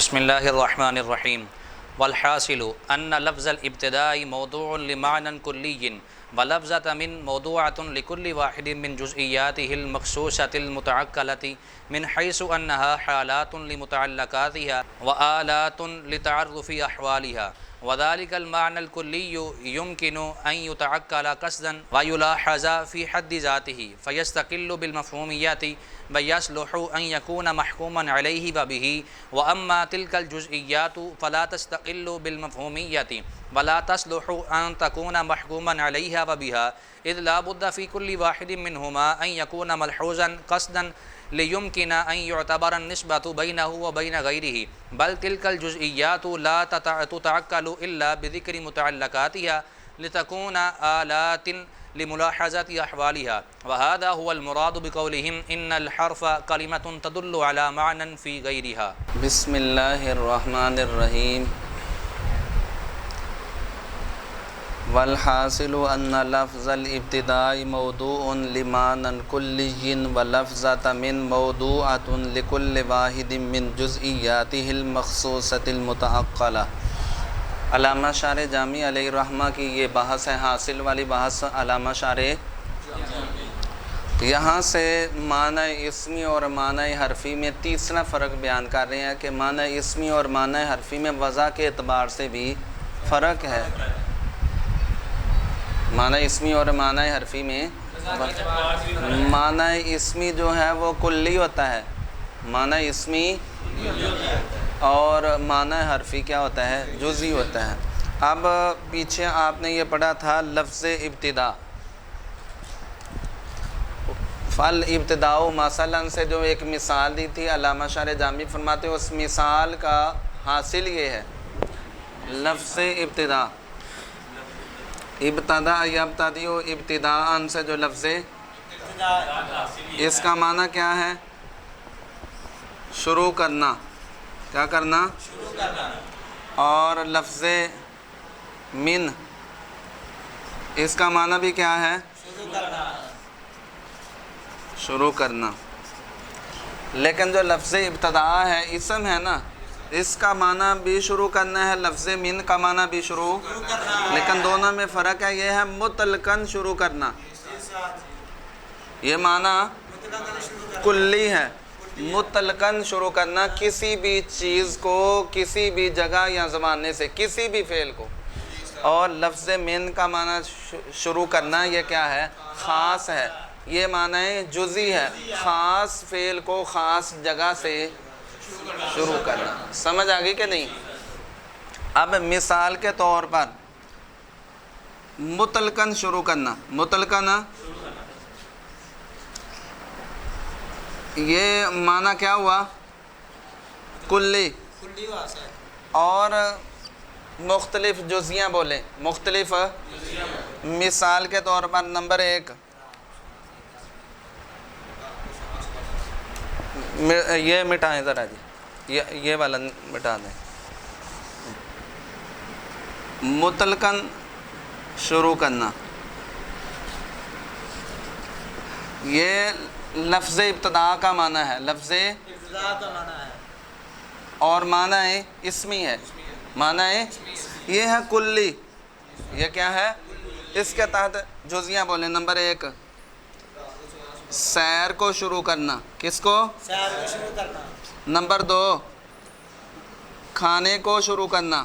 بسم اللہ الرحمن الرحیم والحاصل ان لفظ الابتداء موضوع لمعنى كلي ولفظة من موضوعة لكل واحد من جزئياته المخصوصة المتعقلة من حيث أنها حالات لمتعلقاتها وآلات لتعرف أحوالها وذلك المعنى الكلي يمكن أن يتعقل قصدا ويلاحظ في حد ذاته فيستقل بالمفهوميات ويصلح أن يكون محكوما عليه وبه وأما تلك الجزئيات فلا تستقل بالمفهوميات ولا تصلح أن تكون محكوما عليها وبها إذ لا بد في كل واحد منهما أن يكون ملحوظا قصدا ليمكن أن يعتبر النسبة بينه وبين غيره بل تلك الجزئيات لا تتعقل إلا بذكر متعلقاتها لتكون آلات لملاحظة أحوالها وهذا هو المراد بقولهم إن الحرف كلمة تدل على معنى في غيرها. بسم الله الرحمن الرحيم والحاصل أن لفظ الابتداء موضوع لمعنى كلي ولفظة من موضوعة لكل واحد من جزئياته المخصوصة المتعقلة. علامہ شارح جامی علیہ الرحمہ کی یہ بحث ہے، حاصل والی بحث علامہ شارح یہاں سے معنی اسمی اور معنی حرفی میں تیسرا فرق بیان کر رہے ہیں کہ معنی اسمی اور معنی حرفی میں وضع کے اعتبار سے بھی فرق ہے. معنی اسمی اور معنی حرفی میں معنی اسمی جو ہے وہ کلی ہوتا ہے، معنی اسمی اور معنی حرفی کیا ہوتا ہے؟ جزئی ہوتا ہے. اب پیچھے آپ نے یہ پڑھا تھا لفظ ابتدا، فل ابتداء مثلا سے جو ایک مثال دی تھی علامہ شارح جامی فرماتے ہیں اس مثال کا حاصل یہ ہے لفظ ابتدا. ابتدا یبتدئ ابتداء سے جو لفظ اس کا معنی کیا ہے؟ شروع کرنا. کیا کرنا؟ شروع کرنا. اور لفظ من اس کا معنی بھی کیا ہے؟ شروع کرنا. شروع کرنا. لیکن جو لفظ ابتدا ہے اسم ہے نا، اس کا معنی بھی شروع کرنا ہے، لفظ من کا معنی بھی شروع کرنا. لیکن دونوں میں فرق ہے، یہ ہے مطلقاً شروع کرنا. یہ معنی کلی ہے، مطلقاً شروع کرنا کسی بھی چیز کو کسی بھی جگہ یا زمانے سے، کسی بھی فعل کو. اور لفظ من کا معنی شروع کرنا یہ کیا ہے؟ خاص ہے. یہ معنی جزئی ہے، خاص فعل کو خاص جگہ سے شروع کرنا. سمجھ آ گئی کہ نہیں؟ اب مثال کے طور پر مطلقاً شروع کرنا، مطلقاً یہ معنی کیا ہوا؟ کلی. اور مختلف جزیاں بولیں، مختلف. مثال کے طور پر نمبر 1 یہ مٹائیں ذرا جی، یہ والا مٹا دیں. مطلقاً شروع کرنا یہ لفظ ابتدا کا معنی ہے، لفظ ابتدا کا معنی ہے. اور معنی اسمی ہے، معنی یہ ہے کلی. یہ کیا ہے؟ اس کے تحت جزیاں بولیں. نمبر 1 سیر کو شروع کرنا. کس کو؟ سیر کو شروع کرنا. نمبر 2 کھانے کو شروع کرنا.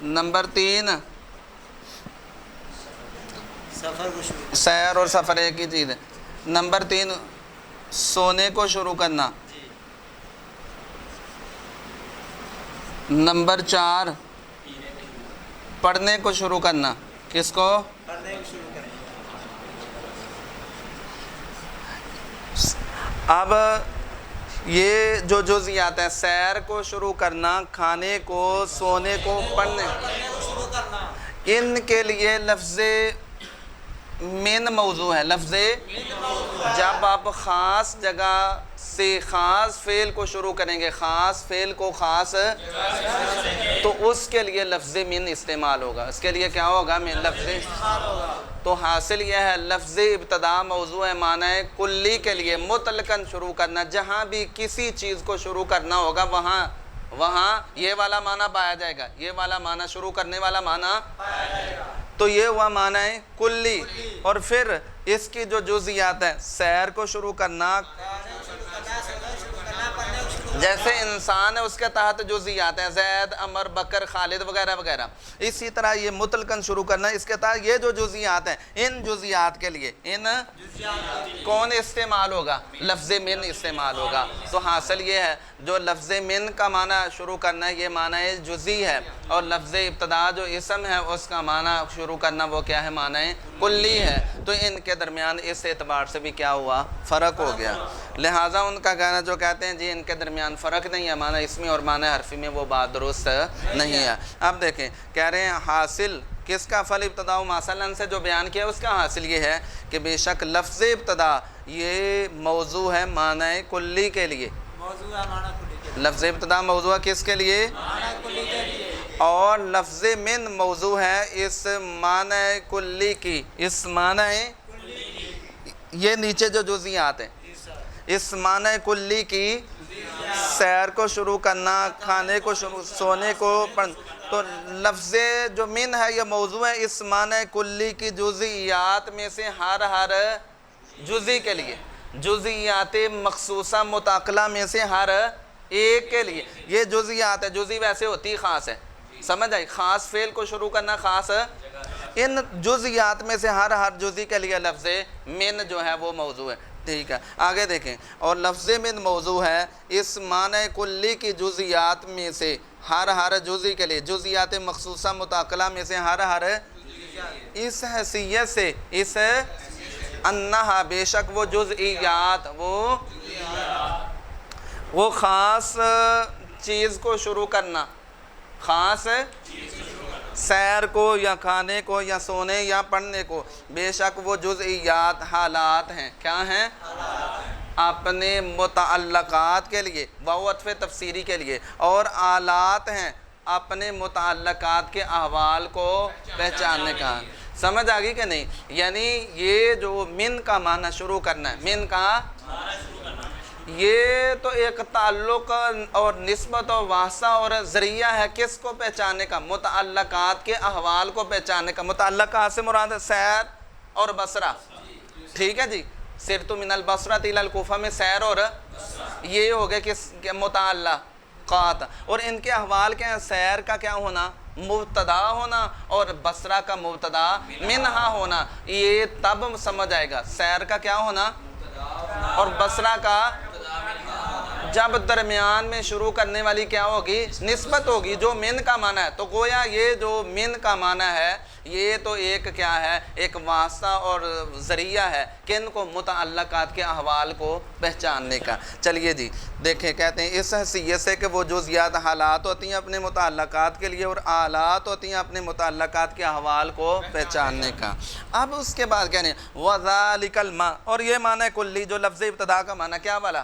نمبر 3 سفر کو شروع. سیر اور سفر ایک ہی چیز ہے. نمبر 3 سونے کو شروع کرنا. نمبر 4 پڑھنے کو شروع کرنا. کس کو؟ پڑھنے کو شروع کرنا. اب یہ جو جزئیات ہیں، سیر کو شروع کرنا، کھانے کو، سونے کو، پڑھنے کو، ان کے لیے لفظ من موضوع ہے. لفظ جب آپ خاص جگہ سے خاص فعل کو شروع کریں گے، خاص فعل کو خاص، تو اس کے لیے لفظ من استعمال ہوگا. اس کے لیے کیا ہوگا؟ من لفظ. تو حاصل یہ ہے لفظ ابتدا موضوع معنی کلی کے لیے مطلقاً شروع کرنا، جہاں بھی کسی چیز کو شروع کرنا ہوگا وہاں یہ والا معنی پایا جائے گا، یہ والا معنی شروع کرنے والا معنی پایا جائے گا۔ تو یہ ہوا معنی کلی۔ اور پھر اس کی جو جزئیات ہیں، سیر کو شروع کرنا، جیسے انسان ہے اس کے تحت جزئیات ہیں، زید، عمر، بکر، خالد وغیرہ وغیرہ، اسی طرح یہ مطلقاً شروع کرنا، اس کے تحت یہ جو جزئیات ہیں، ان جزئیات کے لیے کون استعمال ہوگا؟ لفظ من استعمال ہوگا۔ تو حاصل یہ ہے جو لفظ من کا معنی شروع کرنا ہے یہ معنی جزئی ہے، اور لفظ ابتدا جو اسم ہے اس کا معنی شروع کرنا وہ کیا ہے؟ معنی کلی ہے۔ تو ان کے درمیان اس اعتبار سے بھی کیا ہوا؟ فرق ہو گیا۔ لہٰذا ان کا کہنا جو کہتے ہیں جی ان کے درمیان فرق نہیں ہے، معنی اسمی اور معنی حرفی میں، وہ بات درست نہیں ہے۔ اب دیکھیں کہہ رہے ہیں حاصل کس کا؟ فل ابتدا و مثلاً سے جو بیان کیا اس کا حاصل یہ ہے کہ بے شک لفظ ابتدا یہ موضوع ہے معنی کلی کے لیے، لفظ ابتدا موضوع کس کے لیے؟ اور لفظ من موضوع ہے اس معنی کلی کی، اس معنی یہ نیچے جو جزئیات ہیں اس معنی کلی کی، سیر کو شروع کرنا، کھانے کو شروع، سونے کو پڑھنا، تو لفظ جو من ہے یہ موضوع ہے اس معنی کلی کی جزئیات میں سے ہر جزئی کے لیے، جزئیات مخصوصہ متعقلہ میں سے ہر ایک کے لیے۔ یہ جزئیات ہے، جزئی ویسے ہوتی خاص ہے، سمجھ آئی؟ خاص فعل کو شروع کرنا خاص، ان جزئیات میں سے ہر جزئی کے لیے لفظ من جو ہے وہ موضوع ہے۔ ٹھیک ہے، آگے دیکھیں، اور لفظ من موضوع ہے اس معنی کلی کی جزئیات میں سے ہر جزئی کے لیے، جزئیات مخصوصہ متعقلہ میں سے ہر اس حیثیت سے، اس انہا بے شک وہ جزئیات وہ خاص چیز کو شروع کرنا، خاص سیر کو یا کھانے کو یا سونے یا پڑھنے کو، بے شک وہ جزئیات حالات ہیں، کیا ہیں؟ اپنے متعلقات کے لیے، واو عطف تفسیری کے لیے، اور آلات ہیں اپنے متعلقات کے احوال کو پہچاننے کا۔ سمجھ آگئی کہ نہیں؟ یعنی یہ جو من کا معنی شروع کرنا ہے، من کا یہ تو ایک تعلق اور نسبت اور واسطہ اور ذریعہ ہے کس کو پہچاننے کا؟ متعلقات کے احوال کو پہچاننے کا۔ متعلقات سے مراد سیر اور بصرہ، ٹھیک ہے جی، سرت من البصرہ الی الکوفہ میں سیر اور یہ ہو گئے کس کے متعلقات، اور ان کے احوال کیا ہیں؟ سیر کا کیا ہونا؟ مبتدا ہونا، اور بصرہ کا مبتدا منہا ہونا۔ یہ تب سمجھ آئے گا سیر کا کیا ہونا اور بصرہ کا، جب درمیان میں شروع کرنے والی کیا ہوگی؟ نسبت ہوگی، جو من کا معنی ہے۔ تو گویا یہ جو من کا معنی ہے یہ تو ایک کیا ہے؟ ایک واسطہ اور ذریعہ ہے کن کو؟ متعلقات کے احوال کو پہچاننے کا۔ چلیے جی دیکھیں، کہتے ہیں اس حیثیت سے کہ وہ جزئیات حالات ہوتی ہیں اپنے متعلقات کے لیے، اور آلات ہوتی ہیں اپنے متعلقات کے احوال کو پہچاننے کا۔ اب اس کے بعد کہنے وَذَلِكَ الْمَا، اور یہ معنی کلی جو لفظ ابتدا کا معنی کیا والا؟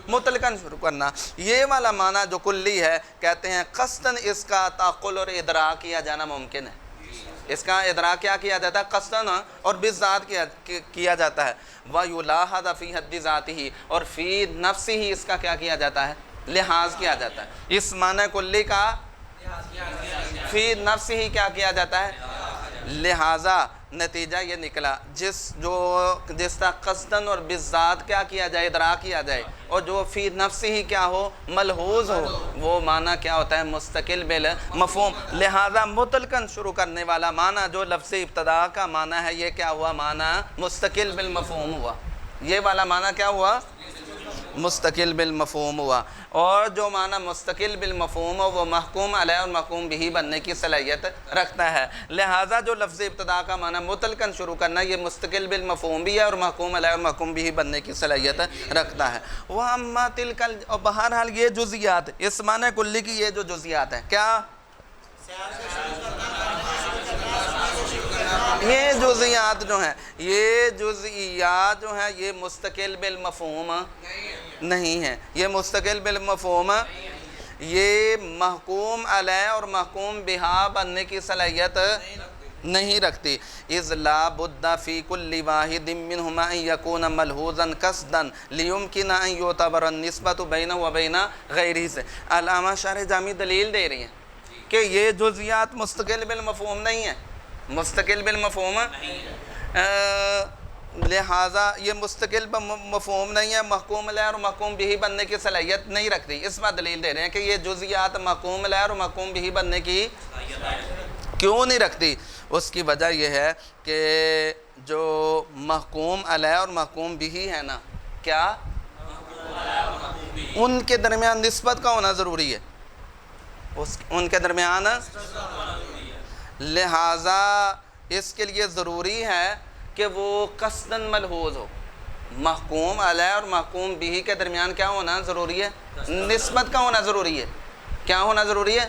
مطلقاً شروع کرنا، یہ والا معنی جو کلی ہے کہتے ہیں قصداً اس کا تعقل اور ادراک کیا جانا ممکن ہے۔ اس کا ادراک کیا کیا جاتا ہے؟ قصداً اور بالذات کیا جاتا ہے۔ وَيُلَاحَظَ فِي حَدِّ ذَاتِهِ، اور فی نفسه اس کا کیا کیا جاتا ہے؟ لحاظ کیا جاتا ہے۔ اس معنی کلی کا فی نفسه کیا کیا جاتا ہے؟ لہذا نتیجہ یہ نکلا جس کا قصداً اور بالذات کیا کیا جائے؟ ادراک کیا جائے، اور جو فی نفس ہی کیا ہو؟ ملحوظ ہو، وہ معنی کیا ہوتا ہے؟ مستقل بالمفہوم۔ لہذا مطلقاً شروع کرنے والا معنی جو لفظ ابتدا کا معنی ہے یہ کیا ہوا؟ معنی مستقل بالمفہوم ہوا۔ یہ والا معنی کیا ہوا؟ مستقل بالمفہوم ہوا، اور جو معنی مستقل بالمفہوم ہو وہ محکوم علیہ اور محکوم بھی بننے کی صلاحیت رکھتا ہے۔ لہٰذا جو لفظ ابتدا کا معنی مطلقاً شروع کرنا یہ مستقل بالمفہوم بھی ہے اور محکوم علیہ اور محکوم بھی بننے کی صلاحیت رکھتا ہے۔ وَأَمَّا تِلْكَ، اور بہرحال یہ جزئیات، اس معنی کلی کی یہ جو جزئیات ہیں کیا؟ یہ جزئیات جو ہیں، یہ جزئیات جو ہیں یہ مستقل بالمفہوم نہیں ہیں، یہ مستقل بالمفہوم، یہ محکوم علیہ اور محکوم بہا بننے کی صلاحیت نہیں رکھتی. اذ لا بد فی کل واحد منہما ان یکون ملحوظا قصدا لیمکن ان یعتبر النسبۃ بینہ و بین غیرہ سے. علامہ شارح جامی دلیل دے رہی ہیں کہ یہ جزیات مستقل بالمفہوم نہیں ہیں، مستقل بالمفہوم لہٰذا یہ مستقل مفہوم نہیں ہے، محکوم علیہ اور محکوم بھی بننے کی صلاحیت نہیں رکھتی. اس بات دلیل دے رہے ہیں کہ یہ جزیات محکوم علیہ اور محکوم بھی بننے کی کیوں نہیں رکھتی. اس کی وجہ یہ ہے کہ جو محکوم علیہ اور محکوم بھی ہے نا، کیا ان کے درمیان نسبت کا ہونا ضروری ہے، ان کے درمیان، لہٰذا اس کے لیے ضروری ہے کہ وہ قصداً ملحوظ ہو. محکوم علیہ اور محکوم بھی کے درمیان کیا ہونا ضروری ہے؟ نسبت کا ہونا ضروری ہے. کیا ہونا ضروری ہے؟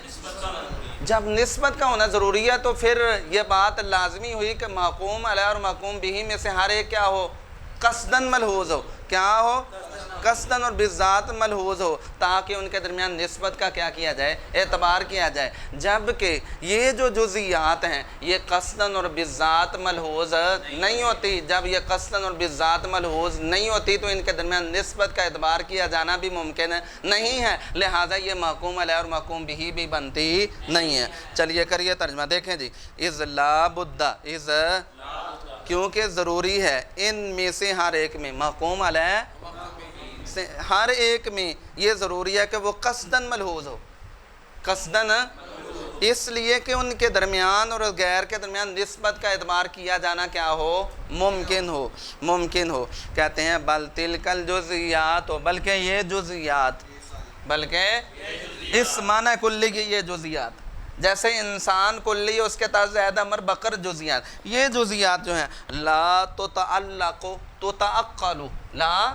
جب نسبت کا ہونا ضروری ہے تو پھر یہ بات لازمی ہوئی کہ محکوم علیہ اور محکوم بھی میں سے ہر ایک کیا ہو؟ قصداً ملحوظ ہو. کیا ہو؟ قصداً اور بالذات ملحوظ ہو، تاکہ ان کے درمیان نسبت کا کیا جائے؟ اعتبار کیا جائے. جبکہ یہ جو جزیات ہیں یہ قصداً اور بالذات ملحوظ نہیں ہوتی. جب یہ قصداً اور بالذات ملحوظ نہیں ہوتی تو ان کے درمیان نسبت کا اعتبار کیا جانا بھی ممکن نہیں ہے. لہٰذا یہ محکوم علیہ اور محکوم بھی بنتی نہیں ہے. چلیے کریے ترجمہ. دیکھیں جی، اذ لا بد، اذ کیونکہ ضروری ہے، ان میں سے ہر ایک میں، محکوم علیہ سے ہر ایک میں یہ ضروری ہے کہ وہ قصداً ملحوظ ہو. قصداً اس لیے کہ ان کے درمیان اور غیر کے درمیان نسبت کا اعتبار کیا جانا کیا ہو؟ ممکن ہو. ممکن ہو. کہتے ہیں بل تلک الجزیات، بلکہ یہ جزیات، بلکہ اس معنی کلی کی یہ جزیات، جیسے انسان کلی اس کے تحت زید امر بکر جزیات، یہ جزیات جو ہیں لا تتعلق تتعقل، لا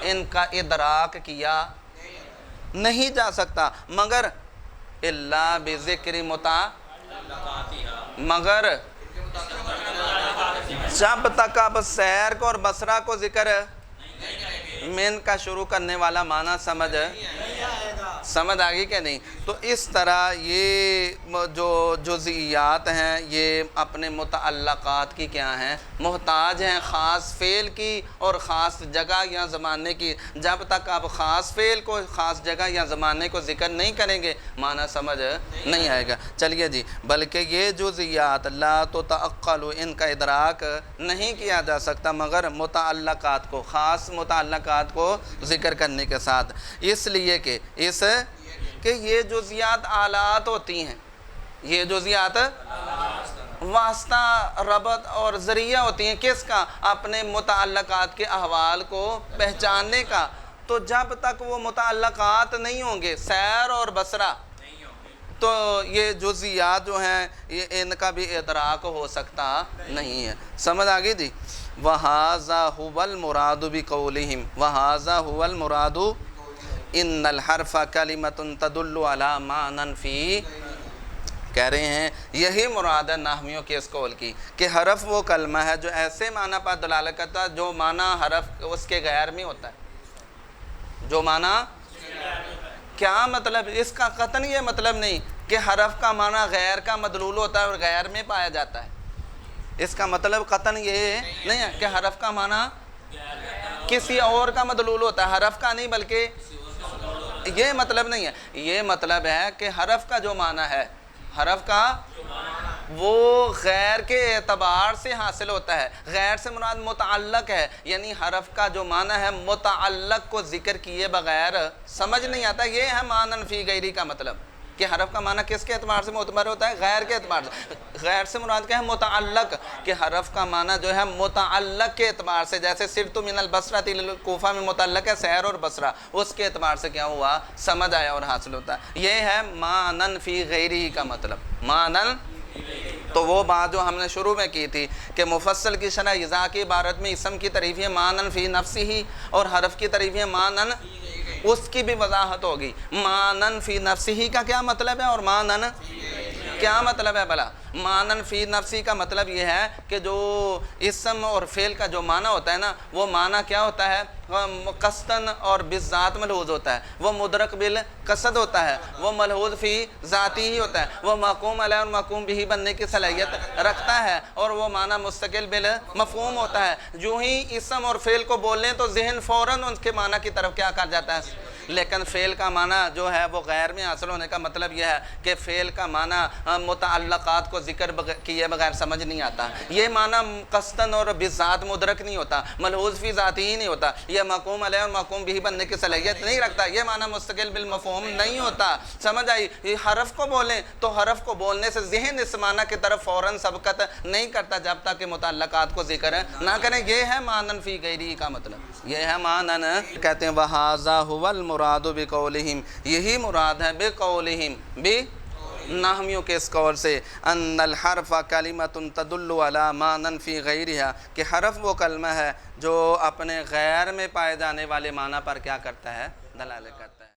ان کا ادراک کیا نہیں جا سکتا مگر الا بذکر مگر جب تک اب سیر کو اور بصرہ کو ذکر من کا شروع کرنے والا معنی سمجھ آگی کہ نہیں. تو اس طرح یہ جو جزئیات ہیں یہ اپنے متعلقات کی کیا ہیں؟ محتاج ہیں خاص فعل کی اور خاص جگہ یا زمانے کی. جب تک آپ خاص فعل کو، خاص جگہ یا زمانے کو ذکر نہیں کریں گے معنی سمجھ نہیں آئے گا. چلیے جی، بلکہ یہ جزئیات لا تتعقل، ان کا ادراک نہیں کیا جا سکتا مگر متعلقات کو، خاص متعلقات کو ذکر کرنے کے ساتھ. اس لیے کہ یہ جزیات آلات ہوتی ہیں، یہ جزیات واسطہ، ربط اور ذریعہ ہوتی ہیں. کس کا؟ اپنے متعلقات کے احوال کو پہچاننے کا. تو جب تک وہ متعلقات نہیں ہوں گے، سیر اور بصرہ، تو یہ جزیات جو ہیں یہ ان کا بھی ادراک ہو سکتا نہیں ہے. سمجھ آگئی جی؟ وَهَذَا هُوَ الْمُرَادُ بِقَوْلِهِمْ وَهَذَا هُوَ الْمُرَادُ ان الحرف کلمۃ تدل علی معنی فی. کہہ رہے ہیں یہی مراد ہے نحویوں کے اس قول کی کہ حرف وہ کلمہ ہے جو ایسے معنی پر دلالت کرتا ہے جو معنی حرف اس کے غیر میں ہوتا ہے. جو معنی کیا مطلب؟ اس کا قطعاً یہ مطلب نہیں کہ حرف کا معنی غیر کا مدلول ہوتا ہے اور غیر میں پایا جاتا ہے. اس کا مطلب قطعاً یہ نہیں ہے کہ حرف کا معنی کسی اور کا مدلول ہوتا ہے، حرف کا نہیں، بلکہ یہ مطلب نہیں ہے. یہ مطلب ہے کہ حرف کا جو معنی ہے، حرف کا وہ غیر کے اعتبار سے حاصل ہوتا ہے. غیر سے مراد متعلق ہے، یعنی حرف کا جو معنی ہے متعلق کو ذکر کیے بغیر سمجھ نہیں آتا. یہ ہے معنی فی غیری کا مطلب کہ حرف کا معنی کس کے اعتبار سے معتبر ہوتا ہے؟ غیر کے اعتبار سے. غیر سے مراد کیا ہے؟ متعلق. کہ حرف کا معنی جو ہے متعلق کے اعتبار سے، جیسے سرت من البصرہ الی الکوفہ میں متعلق ہے سیر اور بصرہ، اس کے اعتبار سے کیا ہوا؟ سمجھ آیا اور حاصل ہوتا ہے. یہ ہے معنی فی غیری کا مطلب. معنی تو وہ بات جو ہم نے شروع میں کی تھی کہ مفصل کی شرح اذا کی عبارت میں اسم کی تعریف ہے معنی فی نفسہ اور حرف کی تعریف ہے معنی، اس کی بھی وضاحت ہوگی. معنی فی نفسہ کا کیا مطلب ہے اور معنی کیا مطلب ہے بھلا؟ مانن فی نفسی کا مطلب یہ ہے کہ جو اسم اور فعل کا جو معنی ہوتا ہے نا، وہ معنی کیا ہوتا ہے؟ قصدن اور بالذات ملحوظ ہوتا ہے، وہ مدرک بالقصد ہوتا ہے، وہ ملحوظ فی ذاتی ہی ہوتا ہے، وہ مقوم علیہ اور مقوم بھی بننے کی صلاحیت رکھتا ہے، اور وہ معنی مستقل بالمفہوم ہوتا ہے۔ جو ہی اسم اور فعل کو بول لیں تو ذہن فوراً ان کے معنی کی طرف کیا کر جاتا ہے۔ لیکن فعل کا معنی جو ہے وہ غیر میں حاصل ہونے کا مطلب یہ ہے کہ فعل کا معنی متعلقات کو ذکر کیے بغیر سمجھ نہیں آتا، یہ معنی قصدن اور بذات مدرک نہیں ہوتا، ملحوظ فی ذاتی ہی نہیں ہوتا، یہ مقوم علیہ اور مقوم بھی بننے کی صلاحیت نہیں رکھتا، یہ معنی مستقل بالمفہوم نہیں ہوتا۔ سمجھ آئی؟ یہ حرف کو بولیں تو حرف کو بولنے سے ذہن اس معنی کی طرف فوراً سبقت نہیں کرتا جب تک کہ متعلقات کو ذکر نہ کریں۔ یہ ہے مانن فی غیری کا مطلب، یہ ہے مانن۔ کہتے ہیں وَهَذَا هُوَ الْمُرَادُ بِقَوْلِهِمْ، یہی مراد ہے بِقَوْلِهِمْ نحویوں کے اس قول سے، ان الحرف کلمۃ تدل علی معنی فی غیرہا، کہ حرف وہ کلمہ ہے جو اپنے غیر میں پائے جانے والے معنی پر کیا کرتا ہے؟ دلالت کرتا ہے۔